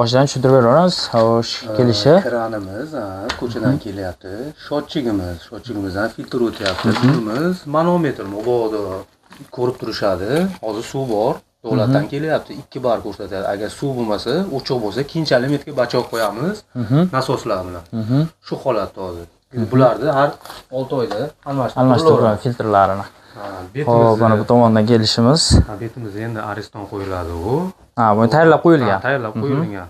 boshidan tushuntirib beraveramiz. Xo'sh, kelishi. Kranimiz, ko'chadan kelyapti. Shotchigimizdan filtr o'tyapti. Bunimiz manometr mabodo ko'rib turishadi. Hozir suv bor. Davlatdan kelyapti. 2 bar ko'rsatadi. Agar suv bo'lmasa, o'choq bo'lsa, keyinchalik metga bachoq qo'yamiz. Nasoslar bilan. Shu holatda hozir. Bularni har 6 oyda Almashtirib filtrlarini. Xo'p, mana bu tomondan kelishimiz. Betimizda endi ariston qo'yiladi u. Bu tayyorlab qo'yilgan. Tayyorlab qo'yilgan.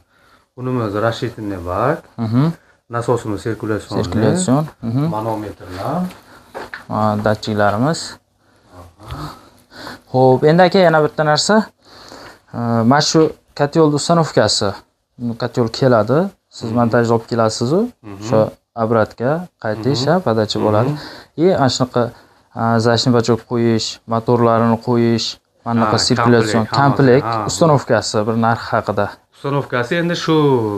Bunimiz расчетный bak. Nasosimiz sirkulyatsion. Manometrlar. Datchiklarimiz. Xo'p, endi aka yana bitta narsa. Mana shu kotyol ustanovkasi. Bu kotyol keladi. Siz montajga olib kelasiz u. O'sha obratga qaytish, podacha bo'ladi. Ana shunaqa zashni bachok qo'yish, motorlarini qo'yish, mana bunaqa sirkulyatsion komplekt ustanovkasi bir narx haqida. Ustanovkasi endi shu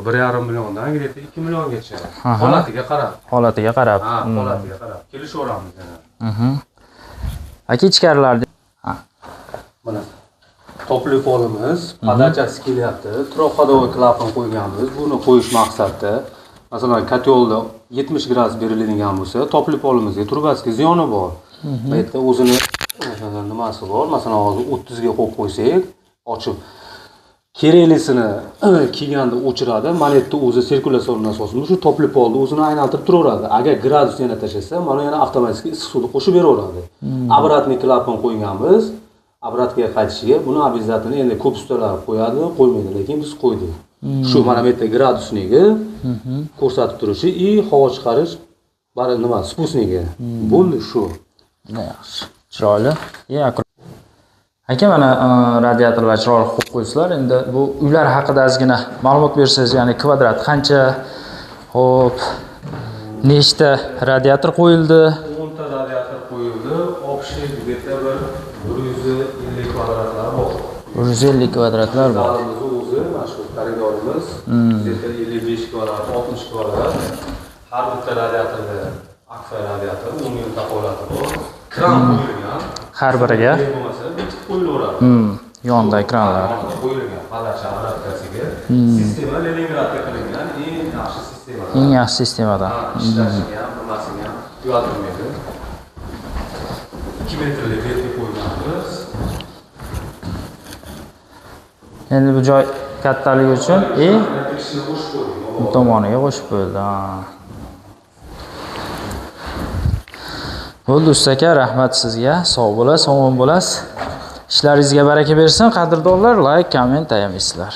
1,5 milliondan 2 milliongacha. Holatiga qarab. Holatiga qarab. Holatiga qarab. Kelishaveramiz yana. Aka ichkarilarda mana topli polimiz, podachasi kelyapti. Troq ходовой klapan qo'yganmiz. Buni qo'yish maqsadida, masalan, kotyolda 70 gradus beriladigan bo'lsa, topli polimizga turbasiga ziyoni bor. Bu yerda o'zini nimasi bor. Masalan, hozir 30 ga qo'yib qo'ysak, ochib keraklisini kiyganda o'chiradi. Mana yerda o'zi sirkulyatsion nasosimiz shu topli polni o'zini aylantirib turaveradi. Agar gradus yana tashlasa, mana yana avtomatik issiq suvni qo'shib beraveradi. Обратный klapan qo'yganmiz. Obratga qaytishiga buni обязательно endi ko'p ustalar qo'yadi, qo'ymaydi, lekin biz qo'ydik. Shu mana bu yerda gradusnigi ko'rsatib turishi и havo chiqarish nima, spusnigi. Bo'ldi shu. Yaxshi. Chiroyli. Aka, mana radiatorlar chiroyli qo'yib qo'ysizlar. Endi bu uylar haqida ozgina ma'lumot bersangiz, ya'ni kvadrat qancha, xo'p, nechta radiator qo'yildi? 10 ta radiator qo'yildi. Общий где-то 150 kvadratlar bor. 150 kvadratlar bor. O'zi mana shu koridorimiz, где-то 55 kvadrat, 60 kvadrat. Har bitta radiatorda akfa radiator, 10 mingta holati bor. Kran qo'yilgan. Har biriga bo'lmasa, bitib qo'yilaveradi. Yonda ekranlar qo'yilgan. Podacha obratasiga. Sistema Leningradga qilingan eng yaxshi sistema. Eng yaxshi sistemadan. Ishlashiga ham, nimasiga ham yo'llanmaydi. 2 metrli betga qo'yganmiz. Endi bu joy kattaligi uchun bu tomoniga qo'shib qo'yildi. Bo'ldi usta aka, rahmat sizga. Sog' bo'lasiz, omon bo'lasiz. Ishlaringizga baraka bersin, qadrdonlar. Like, komment ayamaysizlar.